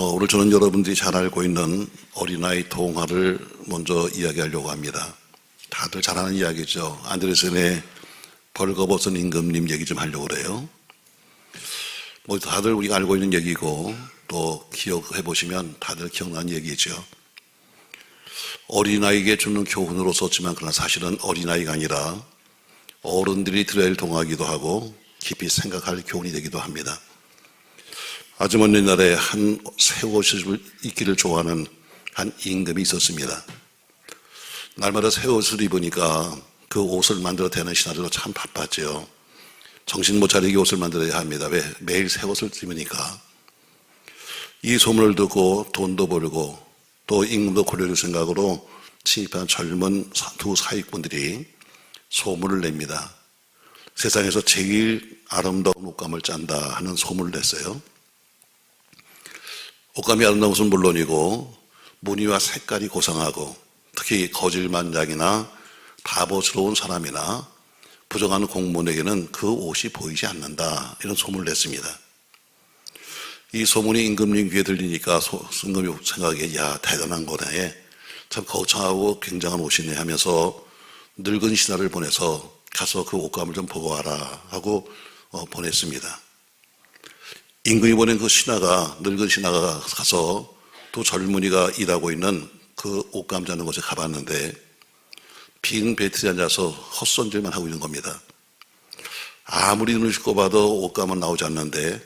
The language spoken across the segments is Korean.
오늘 저는 여러분들이 잘 알고 있는 어린아이 동화를 먼저 이야기하려고 합니다. 다들 잘 아는 이야기죠. 안데르센의 벌거벗은 임금님 얘기 좀 하려고 그래요. 다들 우리가 알고 있는 얘기고 또 기억해 보시면 다들 기억나는 얘기죠. 어린아이에게 주는 교훈으로 썼지만 그러나 사실은 어린아이가 아니라 어른들이 들어야 할 동화이기도 하고 깊이 생각할 교훈이 되기도 합니다. 아주 먼 옛날에 한 새 옷을 입기를 좋아하는 한 임금이 있었습니다. 날마다 새 옷을 입으니까 그 옷을 만들어대는 신하들도 참 바빴죠. 정신 못 차리게 옷을 만들어야 합니다. 왜? 매일 새 옷을 입으니까. 이 소문을 듣고 돈도 벌고 또 임금도 고려줄 생각으로 침입한 젊은 두 사익분들이 소문을 냅니다. 세상에서 제일 아름다운 옷감을 짠다 하는 소문을 냈어요. 옷감이 아름다운 것은 물론이고 무늬와 색깔이 고상하고 특히 거질만장이나 바보스러운 사람이나 부정하는 공무원에게는 그 옷이 보이지 않는다, 이런 소문을 냈습니다. 이 소문이 임금님 귀에 들리니까 임금이 생각에 야, 대단한 거네, 참 거창하고 굉장한 옷이네 하면서 늙은 신하를 보내서 가서 그 옷감을 좀 보고 와라 하고 보냈습니다. 임금이 보낸 그 신하가, 늙은 신하가 가서 또 젊은이가 일하고 있는 그 옷감 자는 곳에 가봤는데 빈 배틀에 앉아서 헛손질만 하고 있는 겁니다. 아무리 눈을 씻고 봐도 옷감은 나오지 않는데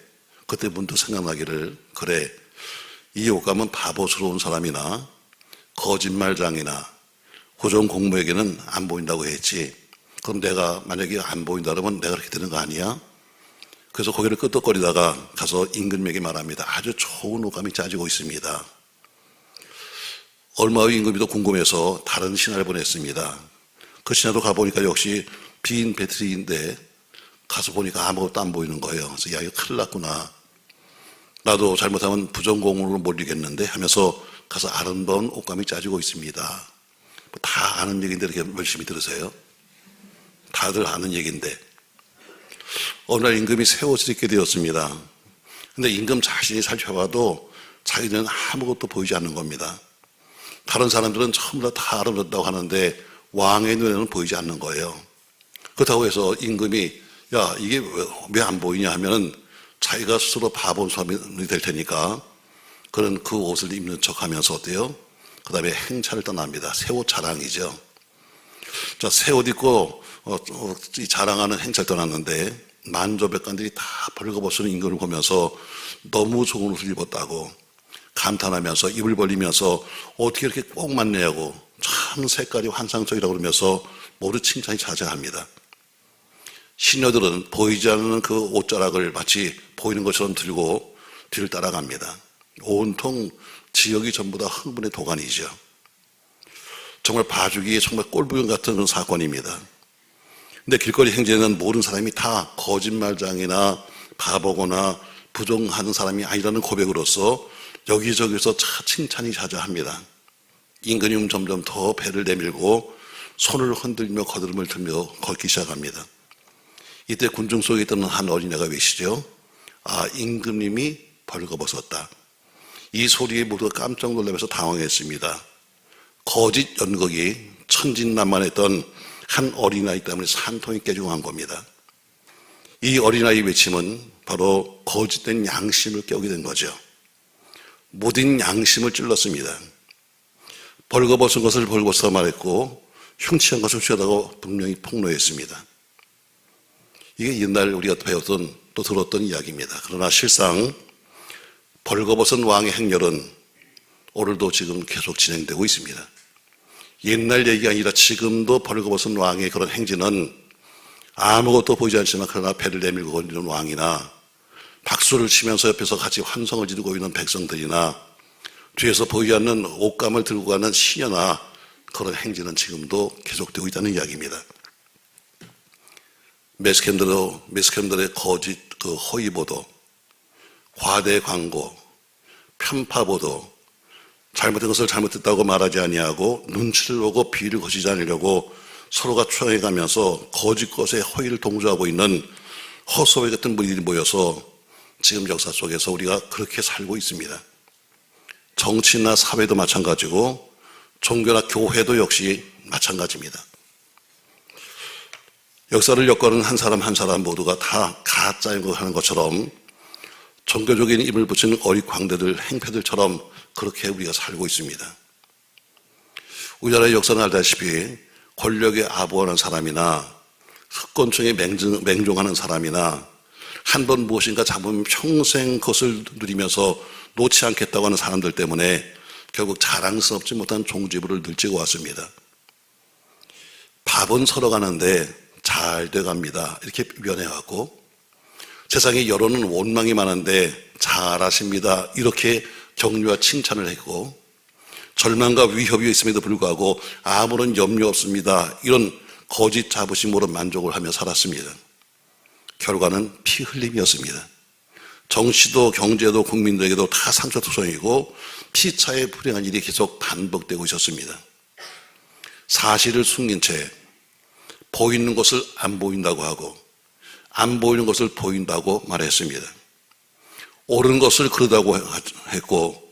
그때 문득 생각나기를, 그래, 이 옷감은 바보스러운 사람이나 거짓말장이나 고정 공무에게는 안 보인다고 했지. 그럼 내가 만약에 안 보인다 그러면 내가 그렇게 되는 거 아니야? 그래서 고개를 끄덕거리다가 가서 임금에게 말합니다. 아주 좋은 옷감이 짜지고 있습니다. 얼마 후 임금이 또 궁금해서 다른 신하를 보냈습니다. 그 신하도 가보니까 역시 빈 배틀인데 가서 보니까 아무것도 안 보이는 거예요. 그래서 야, 이거 큰일 났구나. 나도 잘못하면 부정공으로 몰리겠는데 하면서 가서 아름다운 옷감이 짜지고 있습니다. 다 아는 얘기인데 이렇게 열심히 들으세요. 다들 아는 얘기인데 어느 날 임금이 새 옷을 입게 되었습니다. 근데 임금 자신이 살펴봐도 자기는 아무것도 보이지 않는 겁니다. 다른 사람들은 전부 다 아름답다고 하는데 왕의 눈에는 보이지 않는 거예요. 그렇다고 해서 임금이 야, 이게 왜 안 보이냐 하면은 자기가 스스로 바본 사람이 될 테니까 그런 그 옷을 입는 척 하면서 어때요? 그 다음에 행차를 떠납니다. 새 옷 자랑이죠. 자, 새 옷 입고 자랑하는 행차를 떠났는데 만조백관들이 다 벌거벗은 임금을 보면서 너무 좋은 옷을 입었다고 감탄하면서 입을 벌리면서 어떻게 이렇게 꼭 맞냐고, 참 색깔이 환상적이라고 그러면서 모두 칭찬이 자자합니다. 시녀들은 보이지 않는 그 옷자락을 마치 보이는 것처럼 들고 뒤를 따라갑니다. 온통 지역이 전부 다 흥분의 도가니죠. 정말 봐주기에 정말 꼴불견 같은 그런 사건입니다. 근데 길거리 행진에는 모든 사람이 다 거짓말장이나 바보거나 부정하는 사람이 아니라는 고백으로서 여기저기서 칭찬이 자자합니다. 임금은 점점 더 배를 내밀고 손을 흔들며 거드름을 들며 걷기 시작합니다. 이때 군중 속에 있던 한 어린애가 계시죠. 아, 임금님이 벌거벗었다. 이 소리에 모두가 깜짝 놀라면서 당황했습니다. 거짓 연극이 천진난만했던 한 어린아이 때문에 산통이 깨지고 간 겁니다. 이 어린아이 외침은 바로 거짓된 양심을 깨우게 된 거죠. 모든 양심을 찔렀습니다. 벌거벗은 것을 벌거벗어 말했고 흉측한 것을 흉하다고 분명히 폭로했습니다. 이게 옛날 우리가 배웠던 또 들었던 이야기입니다. 그러나 실상 벌거벗은 왕의 행렬은 오늘도 지금 계속 진행되고 있습니다. 옛날 얘기가 아니라 지금도 벌거벗은 왕의 그런 행진은 아무것도 보이지 않지만 그러나 배를 내밀고 걸리는 왕이나 박수를 치면서 옆에서 같이 환성을 지르고 있는 백성들이나 뒤에서 보이지 않는 옷감을 들고 가는 시녀나 그런 행진은 지금도 계속되고 있다는 이야기입니다. 매스컴들의 거짓 허위 보도, 과대 광고, 편파 보도, 잘못된 것을 잘못했다고 말하지 아니하고 눈치를 보고 비를 거치지 않으려고 서로가 추앙해가면서 거짓 것에 허위를 동조하고 있는 허소회 같은 분들이 모여서 지금 역사 속에서 우리가 그렇게 살고 있습니다. 정치나 사회도 마찬가지고 종교나 교회도 역시 마찬가지입니다. 역사를 엮어는 한 사람 한 사람 모두가 다 가짜인 거 하는 것처럼 종교적인 힘을 붙이는 어릿광대들, 행패들처럼 그렇게 우리가 살고 있습니다. 우리나라의 역사는 알다시피 권력에 아부하는 사람이나 특권층에 맹종하는 사람이나 한 번 무엇인가 잡으면 평생 그것을 누리면서 놓지 않겠다고 하는 사람들 때문에 결국 자랑스럽지 못한 종지부를 늘지고 왔습니다. 밥은 서러 가는데 잘 돼갑니다. 이렇게 표현해왔고, 세상의 여론은 원망이 많은데 잘하십니다. 이렇게 격려와 칭찬을 했고, 절망과 위협이 있음에도 불구하고 아무런 염려 없습니다. 이런 거짓 자부심으로 만족을 하며 살았습니다. 결과는 피 흘림이었습니다. 정치도 경제도 국민들에게도 다 상처투성이고 피차에 불행한 일이 계속 반복되고 있었습니다. 사실을 숨긴 채 보이는 것을 안 보인다고 하고 안 보이는 것을 보인다고 말했습니다. 옳은 것을 그러다고 했고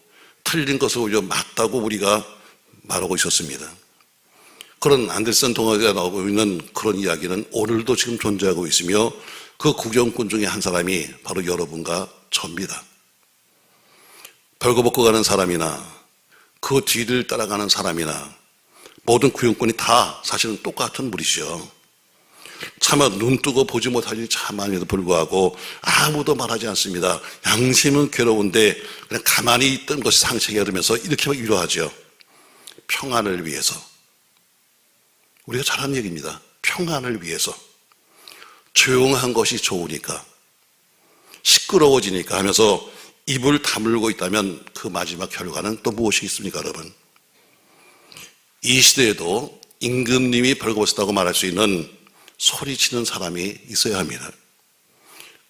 틀린 것을 오히려 맞다고 우리가 말하고 있었습니다. 그런 안데르센 동화가 나오고 있는 그런 이야기는 오늘도 지금 존재하고 있으며 그 구경꾼 중에 한 사람이 바로 여러분과 저입니다. 벌거벗고 가는 사람이나 그 뒤를 따라가는 사람이나 모든 구경꾼이 다 사실은 똑같은 무리죠. 차마 눈뜨고 보지 못할 일이 참 많음에도 불구하고 아무도 말하지 않습니다. 양심은 괴로운데 그냥 가만히 있던 것이 상책이 흐르면서 이렇게 위로하죠. 평안을 위해서. 우리가 잘하는 얘기입니다. 평안을 위해서. 조용한 것이 좋으니까, 시끄러워지니까 하면서 입을 다물고 있다면 그 마지막 결과는 또 무엇이 있습니까, 여러분? 이 시대에도 임금님이 벌거벗었다고 말할 수 있는 소리치는 사람이 있어야 합니다.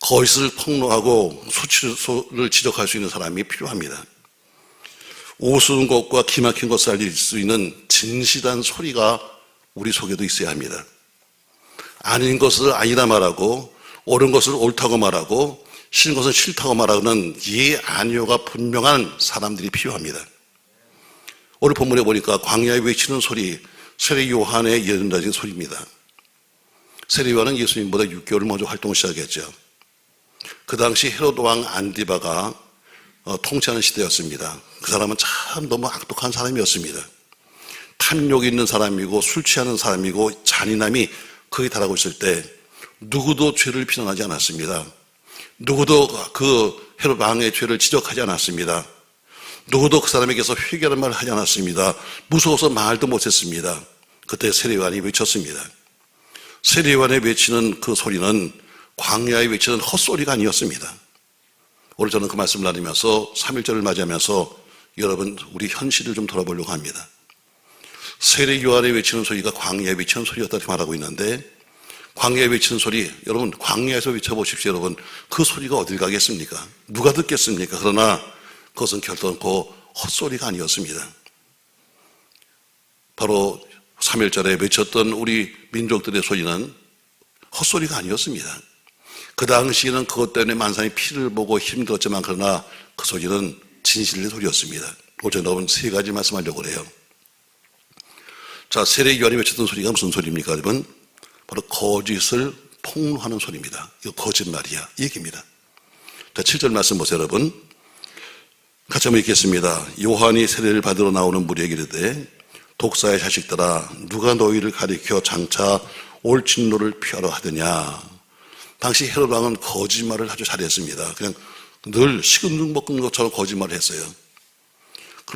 거짓을 폭로하고 수치를 지적할 수 있는 사람이 필요합니다. 우스운 것과 기막힌 것을 알릴 수 있는 진실한 소리가 우리 속에도 있어야 합니다. 아닌 것을 아니라 말하고 옳은 것을 옳다고 말하고 싫은 것은 싫다고 말하는 예 아니오가 분명한 사람들이 필요합니다. 오늘 본문에 보니까 광야에 외치는 소리, 세례 요한의 예언자적인 소리입니다. 세례 요한은 예수님보다 6개월 먼저 활동을 시작했죠. 그 당시 헤로드 왕 안디바가 통치하는 시대였습니다. 그 사람은 참 너무 악독한 사람이었습니다. 탐욕이 있는 사람이고 술 취하는 사람이고 잔인함이 거기에 달하고 있을 때 누구도 죄를 비난하지 않았습니다. 누구도 그 헤롯 왕의 죄를 지적하지 않았습니다. 누구도 그 사람에게서 회개하는 말을 하지 않았습니다. 무서워서 말도 못했습니다. 그때 세례 요한이 외쳤습니다. 세례 요한이 외치는 그 소리는 광야에 외치는 헛소리가 아니었습니다. 오늘 저는 그 말씀을 나누면서 3.1절을 맞이하면서 여러분 우리 현실을 좀 돌아보려고 합니다. 세례 요한에 외치는 소리가 광야에 외치는 소리였다 이렇게 말하고 있는데, 광야에 외치는 소리, 여러분 광야에서 외쳐보십시오. 여러분 그 소리가 어딜 가겠습니까? 누가 듣겠습니까? 그러나 그것은 결단코 헛소리가 아니었습니다. 바로 3.1절에 외쳤던 우리 민족들의 소리는 헛소리가 아니었습니다. 그 당시에는 그것 때문에 만상의 피를 보고 힘들었지만 그러나 그 소리는 진실의 소리였습니다. 오늘 여러분 세 가지 말씀하려고 그래요. 자, 세례 요한이 외쳤던 소리가 무슨 소리입니까, 여러분? 바로 거짓을 폭로하는 소리입니다. 이거 거짓말이야, 이 얘기입니다. 자, 7절 말씀 보세요, 여러분. 같이 한번 읽겠습니다. 요한이 세례를 받으러 나오는 무리에게 이르되 독사의 자식들아 누가 너희를 가리켜 장차 올 진노를 피하러 하느냐. 당시 헤롯 왕은 거짓말을 아주 잘했습니다. 그냥 늘 식은 죽 먹는 것처럼 거짓말을 했어요.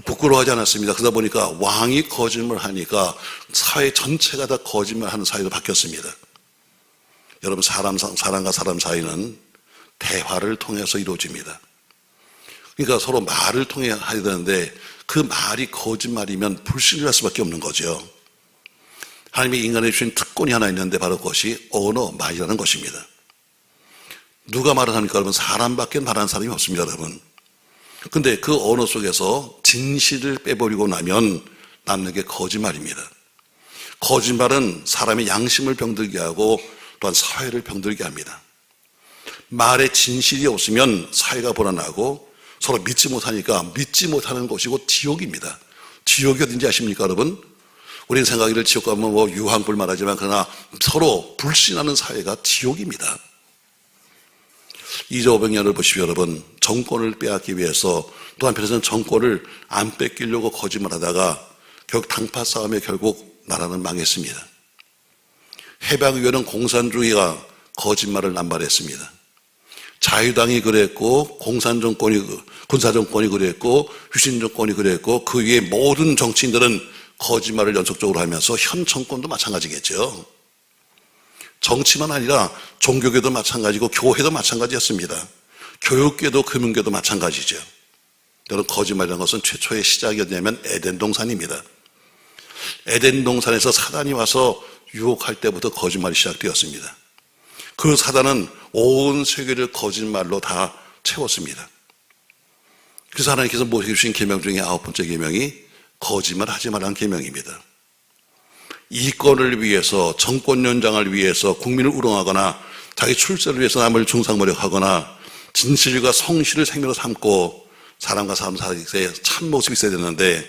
부끄러워하지 않았습니다. 그러다 보니까 왕이 거짓말을 하니까 사회 전체가 다 거짓말하는 사회로 바뀌었습니다. 여러분 사람과 사람 사이는 대화를 통해서 이루어집니다. 그러니까 서로 말을 통해 해야 되는데 그 말이 거짓말이면 불신을 할 수밖에 없는 거죠. 하나님이 인간에 주신 특권이 하나 있는데 바로 그것이 언어, 말이라는 것입니다. 누가 말을 합니까? 여러분 사람밖에 말하는 사람이 없습니다. 여러분. 근데 그 언어 속에서 진실을 빼버리고 나면 남는 게 거짓말입니다. 거짓말은 사람의 양심을 병들게 하고 또한 사회를 병들게 합니다. 말에 진실이 없으면 사회가 불안하고 서로 믿지 못하니까 믿지 못하는 곳이고 지옥입니다. 지옥이 어딘지 아십니까, 여러분? 우리는 생각하기를 지옥 가면 뭐 유황불 말하지만 그러나 서로 불신하는 사회가 지옥입니다. 이제 500년을 보십시오, 여러분. 정권을 빼앗기 위해서 또 한편에서는 정권을 안 뺏기려고 거짓말하다가 결국 당파 싸움에 결국 나라는 망했습니다. 해방이후에는 공산주의가 거짓말을 남발했습니다. 자유당이 그랬고 군사정권이 그랬고 휴신정권이 그랬고 그 위에 모든 정치인들은 거짓말을 연속적으로 하면서 현 정권도 마찬가지겠죠. 정치만 아니라 종교계도 마찬가지고 교회도 마찬가지였습니다. 교육계도 금융계도 마찬가지죠. 여러분, 거짓말이라는 것은 최초의 시작이 어디냐면 에덴 동산입니다. 에덴 동산에서 사단이 와서 유혹할 때부터 거짓말이 시작되었습니다. 그 사단은 온 세계를 거짓말로 다 채웠습니다. 그래서 하나님께서 모세에게 주신 계명 중에 9번째 계명이 거짓말하지 말라는 계명입니다. 이권을 위해서, 정권 연장을 위해서 국민을 우롱하거나 자기 출세를 위해서 남을 중상모략하거나 진실과 성실을 생명으로 삼고 사람과 사람 사이에 참 모습이 있어야 되는데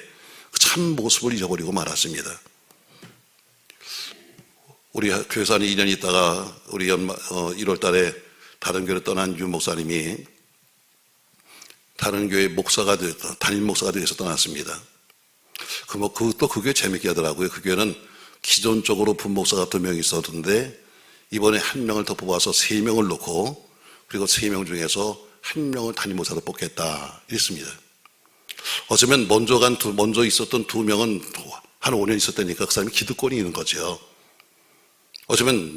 그 참 모습을 잊어버리고 말았습니다. 우리 교회에서 한 2년 있다가 우리 1월 달에 다른 교회를 떠난 유 목사님이 다른 교회 담임 목사가 되어서 떠났습니다. 또 그 교회 재밌게 하더라고요. 그 교회는 기존적으로 분목사가 2명 있었는데 이번에 1명을 더 뽑아서 3명을 놓고 그리고 3명 중에서 1명을 담임 목사로 뽑겠다 이랬습니다. 어쩌면 먼저 있었던 2명은 한 5년 있었다니까 그 사람이 기득권이 있는 거죠. 어쩌면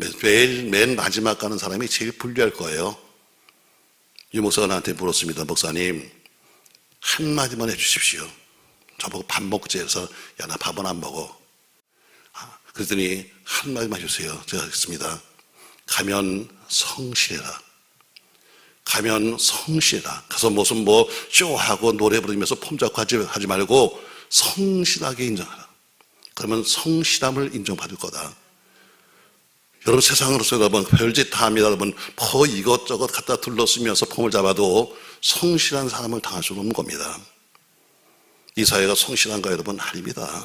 맨 마지막 가는 사람이 제일 불리할 거예요. 유 목사가 나한테 물었습니다. 목사님, 한마디만 해주십시오. 저보고 밥 먹지 해서 야, 나 밥은 안 먹어. 그랬더니 한마디만 해주세요. 제가 하겠습니다. 가면 성실해라. 가면 성실해라. 가서 무슨 쇼하고 노래 부르면서 폼 잡고 하지 말고 성실하게 인정하라. 그러면 성실함을 인정받을 거다. 여러분, 세상으로서 여러분 별짓 다 합니다. 여러분 이것저것 갖다 둘러쓰면서 폼을 잡아도 성실한 사람을 당할 수는 없는 겁니다. 이 사회가 성실한가 여러분? 아닙니다.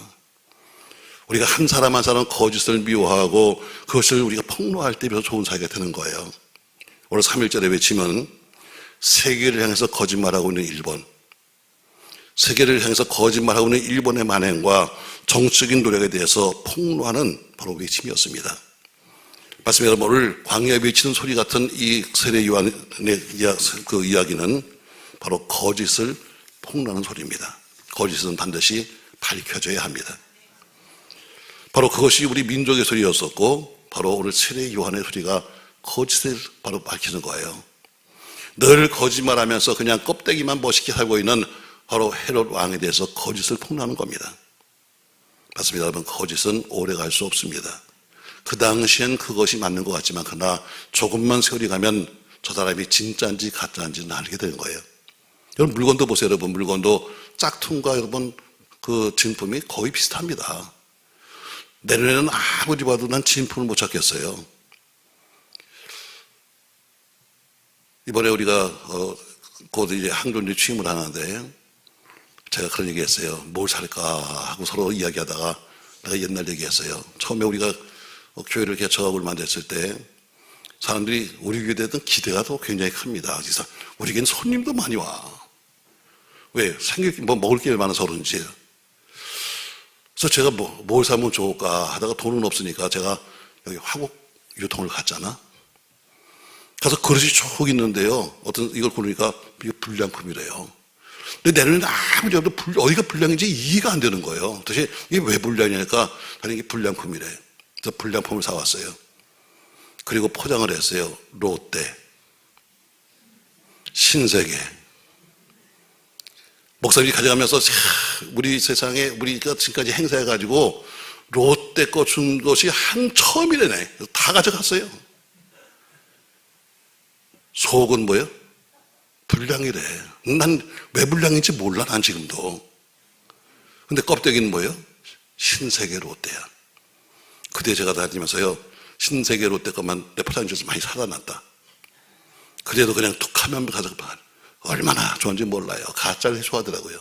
우리가 한 사람 한 사람 거짓을 미워하고 그것을 우리가 폭로할 때 비로소 좋은 사회가 되는 거예요. 오늘 3.1절에 외치면 세계를 향해서 거짓말하고 있는 일본, 세계를 향해서 거짓말하고 있는 일본의 만행과 정치적인 노력에 대해서 폭로하는 바로 외침이었습니다. 말씀에 여러분, 오늘 광야에 외치는 소리 같은 이 세례 요한의 그 이야기는 바로 거짓을 폭로하는 소리입니다. 거짓은 반드시 밝혀져야 합니다. 바로 그것이 우리 민족의 소리였었고 바로 오늘 세례 요한의 소리가 거짓을 바로 밝히는 거예요. 늘 거짓말하면서 그냥 껍데기만 멋있게 살고 있는 바로 헤롯 왕에 대해서 거짓을 폭로하는 겁니다. 맞습니다. 여러분, 거짓은 오래 갈 수 없습니다. 그 당시엔 그것이 맞는 것 같지만 그러나 조금만 세월이 가면 저 사람이 진짜인지 가짜인지는 알게 되는 거예요. 여러분, 물건도 보세요. 여러분, 물건도 짝퉁과 여러분 그 진품이 거의 비슷합니다. 내년에는 아무리 봐도 난 진품을 못 찾겠어요. 이번에 우리가 곧 이제 항존지 취임을 하는데 제가 그런 얘기 했어요. 뭘 살까 하고 서로 이야기하다가 내가 옛날 얘기했어요. 처음에 우리가 교회를 개척하고 만졌을 때 사람들이 우리 교회에 대한 기대가 더 굉장히 큽니다. 그래서 우리 교회는 손님도 많이 와. 왜? 먹을 게 많아서 그런지. 그래서 제가 뭘 사면 좋을까 하다가 돈은 없으니까 제가 여기 화곡 유통을 갔잖아. 가서 그릇이 쭉 있는데요. 이걸 고르니까 이게 불량품이래요. 근데 내년에 아무리 해도 어디가 불량인지 이해가 안 되는 거예요. 도대체 이게 왜 불량이냐니까 다른 게 불량품이래. 그래서 불량품을 사왔어요. 그리고 포장을 했어요. 롯데, 신세계. 목사님이 가져가면서 우리 세상에 우리가 지금까지 행사해가지고 롯데 거 준 것이 처음이래네. 다 가져갔어요. 속은 뭐예요? 불량이래. 난 왜 불량인지 몰라, 난 지금도. 근데 껍데기는 뭐예요? 신세계 롯데야. 그때 제가 다니면서요, 신세계 롯데 것만 내 포장지에서 많이 살아났다. 그래도 그냥 툭 하면 가져가. 얼마나 좋은지 몰라요. 가짜를 좋아하더라고요.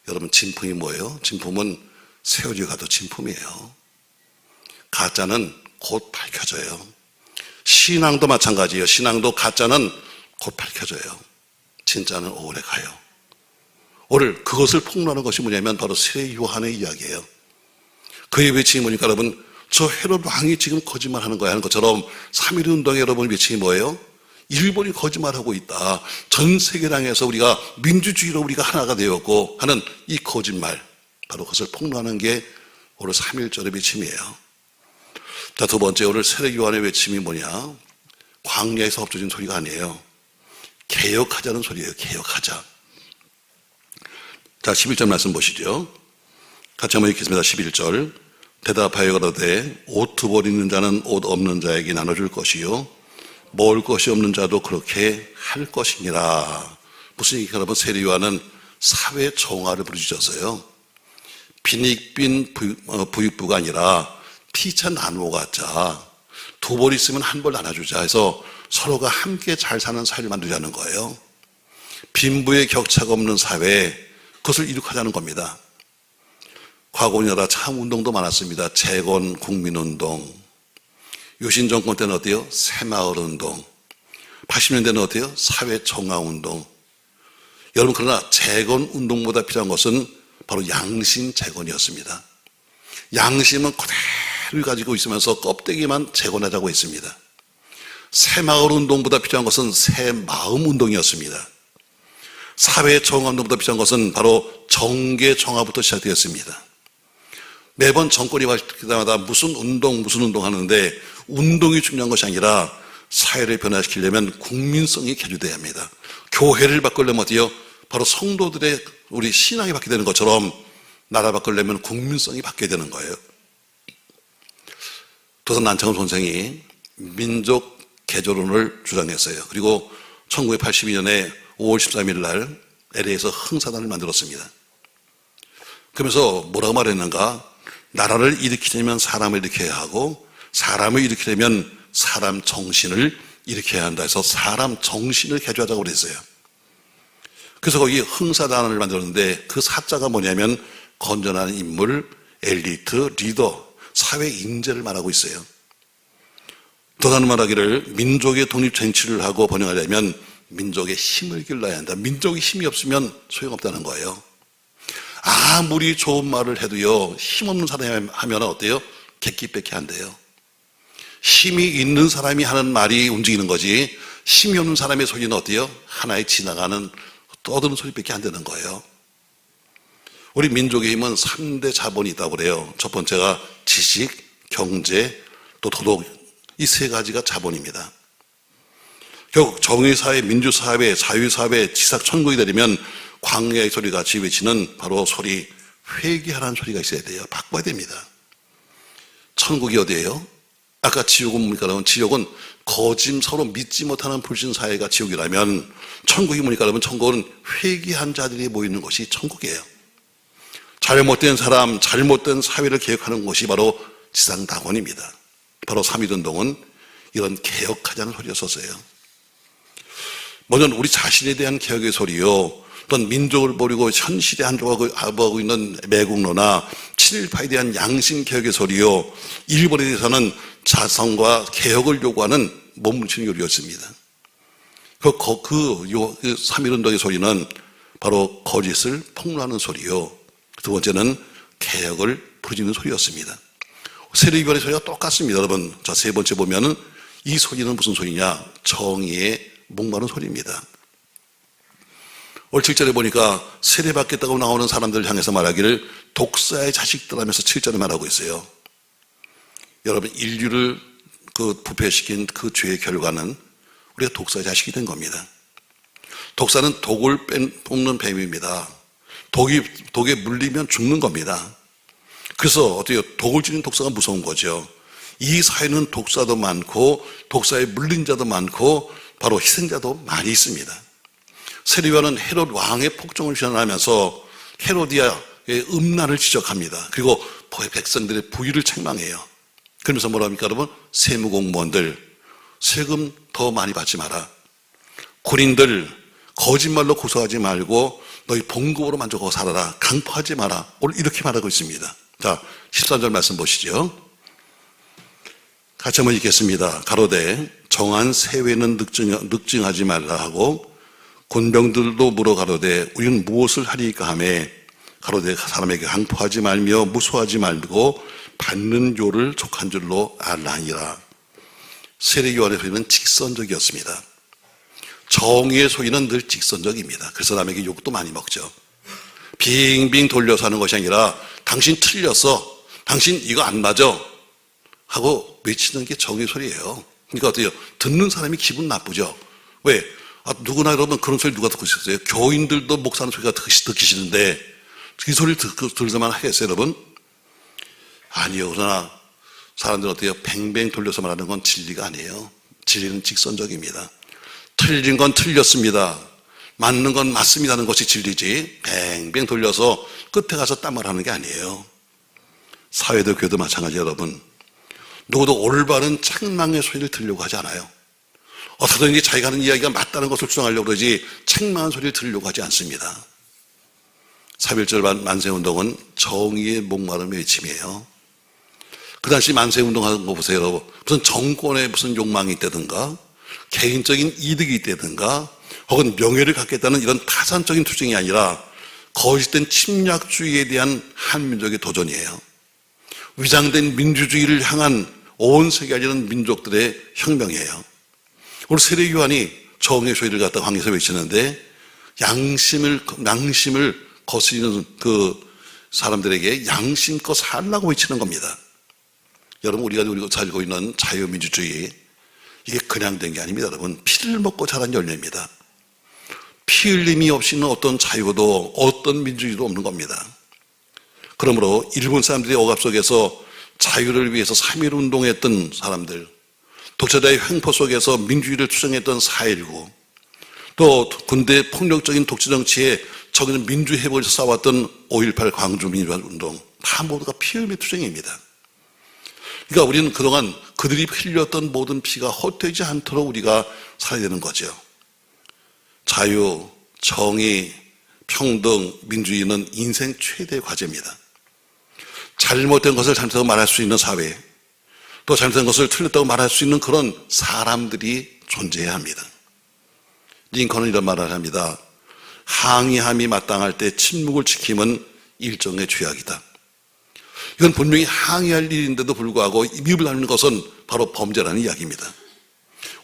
여러분, 진품이 뭐예요? 진품은 세월이 가도 진품이에요. 가짜는 곧 밝혀져요. 신앙도 마찬가지예요. 신앙도 가짜는 곧 밝혀져요. 진짜는 오래 가요. 오늘 그것을 폭로하는 것이 뭐냐면 바로 새 요한의 이야기예요. 그의 외침이 뭐니까 여러분, 저 헤롯 왕이 지금 거짓말하는 거야 하는 것처럼 3.1 운동의 여러분 외침이 뭐예요? 일본이 거짓말하고 있다. 전 세계를 향해서 우리가 민주주의로 우리가 하나가 되었고 하는 이 거짓말, 바로 그것을 폭로하는 게 오늘 3.1절의 외침이에요. 자, 두 번째, 오늘 세례 요한의 외침이 뭐냐? 광야에서 엎쳐진 소리가 아니에요. 개혁하자는 소리예요. 개혁하자. 자, 11절 말씀 보시죠. 같이 한번 읽겠습니다. 11절. 대답하여 가로되 옷 두 벌 있는 자는 옷 없는 자에게 나눠줄 것이요 먹을 것이 없는 자도 그렇게 할 것이니라. 무슨 얘기가 여러분, 세례 요한은 사회 정화를 부르짖었어요. 빈익빈 부익부가 아니라 피차 나누어 갖자. 두 벌 있으면 한 벌 나눠주자 해서 서로가 함께 잘 사는 사회를 만들자는 거예요. 빈부의 격차가 없는 사회, 그것을 이룩하자는 겁니다. 과거 우리나라 참 운동도 많았습니다. 재건 국민운동. 유신 정권 때는 어때요? 새마을운동. 80년대는 어때요? 사회정화운동. 여러분, 그러나 재건 운동보다 필요한 것은 바로 양심 재건이었습니다. 양심은 그대로 가지고 있으면서 껍데기만 재건하자고 했습니다. 새마을운동보다 필요한 것은 새마음운동이었습니다. 사회정화운동보다 필요한 것은 바로 정계정화부터 시작되었습니다. 매번 정권이 바뀔 때마다 무슨 운동 하는데 운동이 중요한 것이 아니라 사회를 변화시키려면 국민성이 개조돼야 합니다. 교회를 바꾸려면 어디요? 바로 성도들의 우리 신앙이 바뀌게 되는 것처럼 나라 바꾸려면 국민성이 바뀌어야 되는 거예요. 도산 난창훈 선생이 민족 개조론을 주장했어요. 그리고 1982년에 5월 13일 날 LA에서 흥사단을 만들었습니다. 그러면서 뭐라고 말했는가? 나라를 일으키려면 사람을 일으켜야 하고 사람을 일으키려면 사람 정신을 일으켜야 한다 해서 사람 정신을 개조하자고 그랬어요. 그래서 거기 흥사단을 만들었는데 그 사자가 뭐냐면 건전한 인물, 엘리트, 리더, 사회 인재를 말하고 있어요. 더 다른 말하기를 민족의 독립 쟁취를 하고 번영하려면 민족의 힘을 길러야 한다. 민족의 힘이 없으면 소용없다는 거예요. 아무리 좋은 말을 해도요, 힘없는 사람이 하면 어때요? 객기밖에 안 돼요. 힘이 있는 사람이 하는 말이 움직이는 거지, 힘이 없는 사람의 소리는 어때요? 하나의 지나가는 떠드는 소리밖에 안 되는 거예요. 우리 민족의 힘은 3대 자본이 있다고 그래요. 첫 번째가 지식, 경제, 또 도덕, 이 세 가지가 자본입니다. 결국 정의사회, 민주사회, 자유사회, 지삭천국이 되려면 광야의 소리같이 외치는 바로 소리, 회개하라는 소리가 있어야 돼요. 바꿔야 됩니다. 천국이 어디예요? 아까 지옥은 뭡니까? 여러분, 지옥은 거짓 서로 믿지 못하는 불신사회가 지옥이라면 천국이 뭡니까? 여러분, 천국은 회개한 자들이 모이는 것이 천국이에요. 잘못된 사람, 잘못된 사회를 개혁하는 것이 바로 지상낙원입니다. 바로 3.1운동은 이런 개혁하자는 소리였었어요. 먼저 우리 자신에 대한 개혁의 소리요, 어떤 민족을 버리고 현 시대에 안주하고 있는 매국노나 친일파에 대한 양심 개혁의 소리요, 일본에 대해서는 자성과 개혁을 요구하는 몸부림치는 요리였습니다. 그 3.1운동의 소리는 바로 거짓을 폭로하는 소리요, 두 번째는 개혁을 부르짖는 소리였습니다. 세례요한의 소리가 똑같습니다, 여러분. 자, 세 번째 보면은 이 소리는 무슨 소리냐? 정의의 목마른 소리입니다. 오늘 7절에 보니까 세례받겠다고 나오는 사람들을 향해서 말하기를 독사의 자식들 하면서 7절에 말하고 있어요. 여러분, 인류를 부패시킨 그 죄의 결과는 우리가 독사의 자식이 된 겁니다. 독사는 독을 뽑는 뱀입니다. 독에 물리면 죽는 겁니다. 그래서 어때요? 독을 쥐는 독사가 무서운 거죠. 이 사회는 독사도 많고 독사에 물린 자도 많고 바로 희생자도 많이 있습니다. 세례요한은 헤롯 왕의 폭정을 비난하면서 헤로디아의 음란을 지적합니다. 그리고 백성들의 부유를 책망해요. 그러면서 뭐라 합니까, 여러분? 세무공무원들 세금 더 많이 받지 마라. 군인들 거짓말로 고소하지 말고 너희 봉급으로 만족하고 살아라. 강포하지 마라. 오늘 이렇게 말하고 있습니다. 자, 13절 말씀 보시죠. 같이 한번 읽겠습니다. 가로되 정한 세외는 늑증하지 말라 하고 군병들도 물어 가로되 우리는 무엇을 하리까 하며 가로되 사람에게 강포하지 말며 무소하지 말고 받는 요를 족한 줄로 알라니라. 세례 요한의 소리는 직선적이었습니다. 정의의 소리는 늘 직선적입니다. 그래서 남에게 욕도 많이 먹죠. 빙빙 돌려서 하는 것이 아니라 당신 틀렸어, 당신 이거 안 맞아 하고 외치는 게 정의의 소리예요. 그러니까 어때요? 듣는 사람이 기분 나쁘죠. 왜? 누구나 여러분 그런 소리 누가 듣고 있었어요? 교인들도 목사하는 소리가 듣기 싫은데 그 소리를 들을만 하겠어요, 여러분? 아니요. 그러나 사람들은 어때요? 뱅뱅 돌려서 말하는 건 진리가 아니에요. 진리는 직선적입니다. 틀린 건 틀렸습니다. 맞는 건 맞습니다 하는 것이 진리지 뱅뱅 돌려서 끝에 가서 딴 말하는 게 아니에요. 사회도 교회도 마찬가지 여러분. 누구도 올바른 책망의 소리를 들으려고 하지 않아요. 어떻게든지 자기가 하는 이야기가 맞다는 것을 주장하려고 그러지 책망한 소리를 들으려고 하지 않습니다. 3.1절 만세운동은 정의의 목마름의 외침이에요. 그 당시 만세운동하는 거 보세요. 여러분. 무슨 정권에 무슨 욕망이 있다든가 개인적인 이득이 있다든가 혹은 명예를 갖겠다는 이런 타산적인 투쟁이 아니라 거짓된 침략주의에 대한 한민족의 도전이에요. 위장된 민주주의를 향한 온 세계에 알리는 민족들의 혁명이에요. 오늘 세례 요한이 정의의 소리를 갖다가 광야에서 외치는데 양심을 거스리는 그 사람들에게 양심껏 살라고 외치는 겁니다. 여러분 우리가 살고 있는 자유민주주의 이게 그냥 된 게 아닙니다. 여러분 피를 먹고 자란 열매입니다. 피 흘림이 없이는 어떤 자유도 어떤 민주주의도 없는 겁니다. 그러므로 일본 사람들이 억압 속에서 자유를 위해서 3.1 운동했던 사람들, 독재자의 횡포 속에서 민주주의를 투쟁했던 4.19, 또 군대 폭력적인 독재 정치에 적은 민주회복에서 싸웠던 5.18 광주 민주화운동, 다 모두가 피 흘림의 투쟁입니다. 그러니까 우리는 그동안 그들이 흘렸던 모든 피가 헛되지 않도록 우리가 살아야 되는 거죠. 자유, 정의, 평등, 민주주의는 인생 최대의 과제입니다. 잘못된 것을 잘못다고 말할 수 있는 사회, 또 잘못된 것을 틀렸다고 말할 수 있는 그런 사람들이 존재해야 합니다. 링컨은 이런 말을 합니다. 항의함이 마땅할 때 침묵을 지킴은 일종의 죄악이다. 이건 분명히 항의할 일인데도 불구하고 입을 다무는 것은 바로 범죄라는 이야기입니다.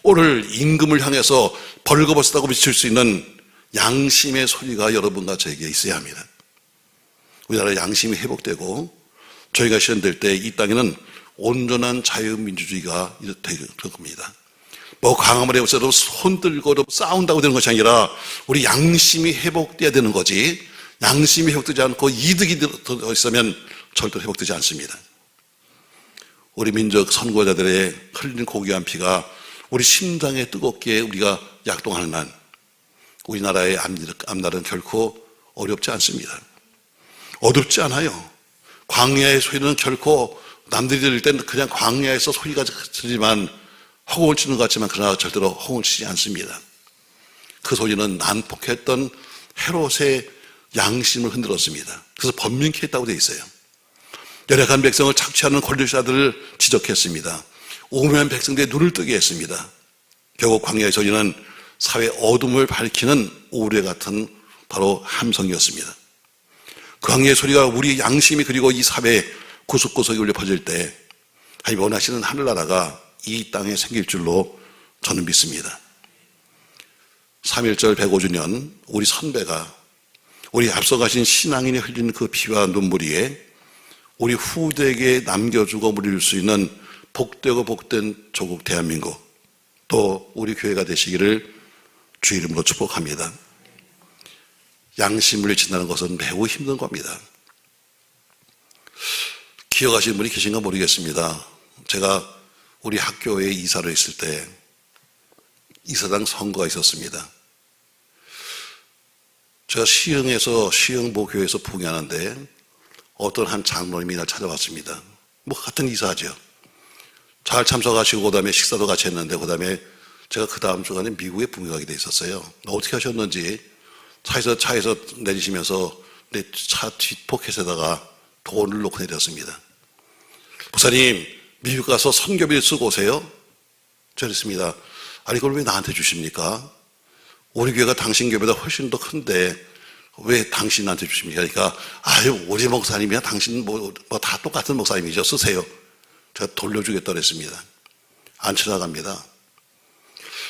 오늘 임금을 향해서 벌거벗었다고 비칠 수 있는 양심의 소리가 여러분과 저에게 있어야 합니다. 우리나라 양심이 회복되고 저희가 시연될 때 이 땅에는 온전한 자유민주주의가 될 겁니다. 뭐 광화문에 여러분 손 들고 싸운다고 되는 것이 아니라 우리 양심이 회복돼야 되는 거지, 양심이 회복되지 않고 이득이 더 있으면 절대로 회복되지 않습니다. 우리 민족 선구자들의 흘린 고귀한 피가 우리 심장에 뜨겁게 우리가 약동하는 한 우리나라의 앞날은 결코 어렵지 않습니다. 어둡지 않아요. 광야의 소리는 결코 남들이 들을 때는 그냥 광야에서 소리가 들리지만 허공을 치는 것 같지만 그러나 절대로 허공을 치지 않습니다. 그 소리는 난폭했던 헤롯의 양심을 흔들었습니다. 그래서 번민케 했다고 되어 있어요. 열악한 백성을 착취하는 권력자들을 지적했습니다. 오묘한 백성들의 눈을 뜨게 했습니다. 결국 광야의 소리는 사회 어둠을 밝히는 우레 같은 바로 함성이었습니다. 그 광야의 소리가 우리 양심이 그리고 이 사회에 구석구석에 울려 퍼질 때 하나님 원하시는 하늘나라가 이 땅에 생길 줄로 저는 믿습니다. 3.1절 105주년 우리 선배가 우리 앞서가신 신앙인이 흘린 그 피와 눈물 위에 우리 후대에게 남겨주고 물릴 수 있는 복되고 복된 조국 대한민국 또 우리 교회가 되시기를 주 이름으로 축복합니다. 양심을 외친다는 것은 매우 힘든 겁니다. 기억하시는 분이 계신가 모르겠습니다. 제가 우리 학교에 이사를 했을 때 이사장 선거가 있었습니다. 제가 시흥보교에서 부흥하는데 어떤 한 장로님이 날 찾아왔습니다. 뭐 같은 이사하죠. 잘 참석하시고 그 다음에 식사도 같이 했는데 그 다음에 제가 그 다음 주간에 미국에 부임하게 돼 있었어요. 어떻게 하셨는지 차에서 내리시면서 내 차 뒷포켓에다가 돈을 놓고 내렸습니다. 목사님, 미국 가서 선교비를 쓰고 오세요? 저랬습니다. 아니, 그걸 왜 나한테 주십니까? 우리 교회가 당신 교회보다 훨씬 더 큰데 왜 당신한테 주십니까? 그러니까 아유, 우리 목사님이야 당신 뭐 다 똑같은 목사님이죠. 쓰세요. 제가 돌려주겠다 그랬습니다. 안 찾아갑니다.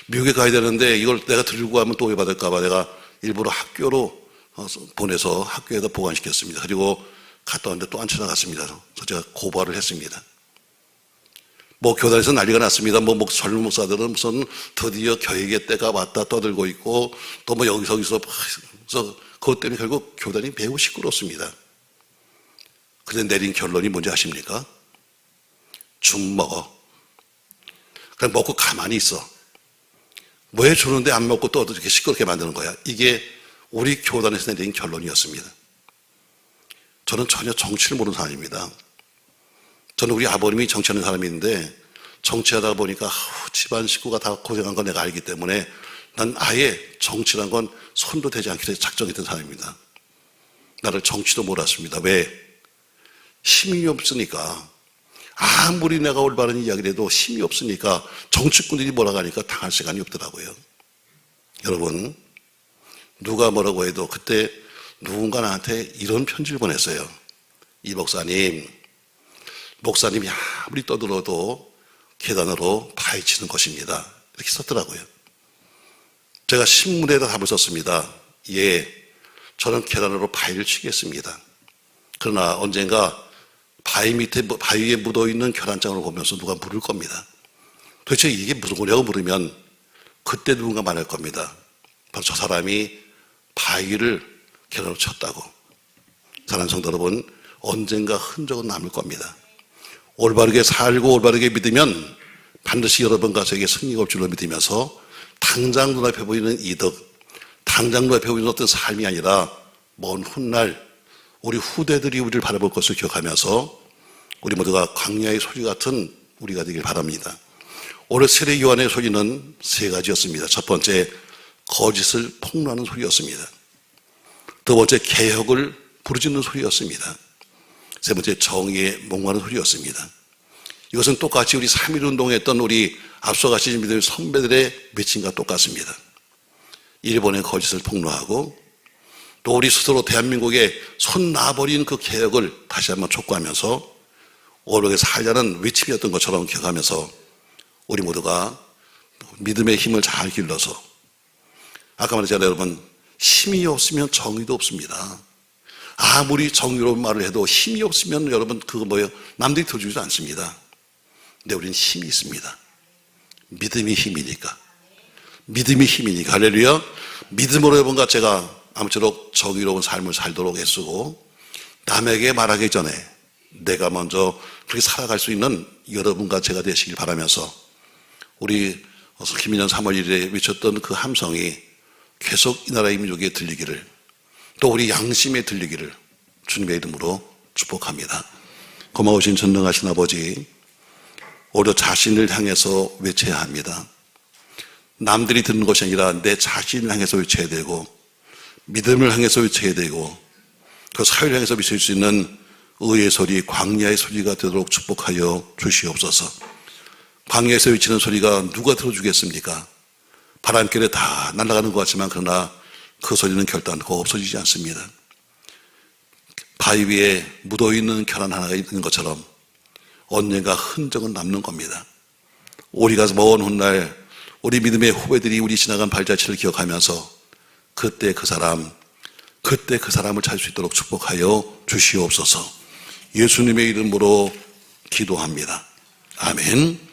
미국에 가야 되는데 이걸 내가 들고 가면 또 오해받을까 봐 내가 일부러 학교로 보내서 학교에다 보관시켰습니다. 그리고 갔다 왔는데 또 안 찾아갔습니다. 그래서 제가 고발을 했습니다. 뭐 교단에서 난리가 났습니다. 뭐 젊은 목사들은 무슨 드디어 교육의 때가 왔다 떠들고 있고 또 뭐 여기서 그래서 그것 때문에 결국 교단이 매우 시끄럽습니다. 그런데 내린 결론이 뭔지 아십니까? 죽 먹어. 그냥 먹고 가만히 있어. 왜 주는데 안 먹고 또 이렇게 시끄럽게 만드는 거야? 이게 우리 교단에서 내린 결론이었습니다. 저는 전혀 정치를 모르는 사람입니다. 저는 우리 아버님이 정치하는 사람인데 정치하다 보니까 집안 식구가 다 고생한 건 내가 알기 때문에 난 아예 정치란 건 손도 대지 않기로 작정했던 사람입니다. 나를 정치도 몰았습니다. 왜? 힘이 없으니까. 아무리 내가 올바른 이야기를 해도 힘이 없으니까 정치꾼들이 뭐라고 하니까 당할 시간이 없더라고요. 여러분, 누가 뭐라고 해도 그때 누군가 나한테 이런 편지를 보냈어요. 이 목사님이 아무리 떠들어도 계단으로 파헤치는 것입니다. 이렇게 썼더라고요. 제가 신문에다 답을 썼습니다. 예, 저는 계단으로 바위를 치겠습니다. 그러나 언젠가 바위에 묻어있는 계란장을 보면서 누가 물을 겁니다. 도대체 이게 무슨 거냐고 물으면 그때 누군가 말할 겁니다. 바로 저 사람이 바위를 계란으로 쳤다고. 사랑하는 성도 여러분, 언젠가 흔적은 남을 겁니다. 올바르게 살고 올바르게 믿으면 반드시 여러분과 저에게 승리가 올 줄로 믿으면서 당장 눈앞에 보이는 이득, 당장 눈앞에 보이는 어떤 삶이 아니라 먼 훗날 우리 후대들이 우리를 바라볼 것을 기억하면서 우리 모두가 광야의 소리 같은 우리가 되길 바랍니다. 올해 세례 요한의 소리는 세 가지였습니다. 첫 번째, 거짓을 폭로하는 소리였습니다. 두 번째, 개혁을 부르짖는 소리였습니다. 세 번째, 정의에 목마른 소리였습니다. 이것은 똑같이 우리 3.1운동에 했던 우리 앞서 가신 믿음의 선배들의 미친과 똑같습니다. 일본의 거짓을 폭로하고 또 우리 스스로 대한민국에 손 놔버린 그 개혁을 다시 한번 촉구하면서 오르게 살자는 외침이었던 것처럼 기억하면서 우리 모두가 믿음의 힘을 잘 길러서 아까 말했잖아요. 여러분, 힘이 없으면 정의도 없습니다. 아무리 정의로운 말을 해도 힘이 없으면 여러분 그거 뭐예요? 남들이 들어주지 않습니다. 근데 우리는 힘이 있습니다. 믿음이 힘이니까. 믿음이 힘이니까. 할렐루야. 믿음으로 여러분과 제가 아무쪼록 정의로운 삶을 살도록 애쓰고 남에게 말하기 전에 내가 먼저 그렇게 살아갈 수 있는 여러분과 제가 되시길 바라면서 우리 김인년 3월 1일에 외쳤던 그 함성이 계속 이 나라의 민족에 들리기를 또 우리 양심에 들리기를 주님의 이름으로 축복합니다. 고마우신 전능하신 아버지, 오히려 자신을 향해서 외쳐야 합니다. 남들이 듣는 것이 아니라 내 자신을 향해서 외쳐야 되고 믿음을 향해서 외쳐야 되고 그 사회를 향해서 외칠 수 있는 의의 소리, 광야의 소리가 되도록 축복하여 주시옵소서. 광야에서 외치는 소리가 누가 들어주겠습니까? 바람결에 다 날아가는 것 같지만 그러나 그 소리는 결단코 없어지지 않습니다. 바위 위에 묻어있는 계란 하나가 있는 것처럼 언젠가 흔적은 남는 겁니다. 우리가 먼 훗날 우리 믿음의 후배들이 우리 지나간 발자취를 기억하면서 그때 그 사람을 찾을 수 있도록 축복하여 주시옵소서. 예수님의 이름으로 기도합니다. 아멘.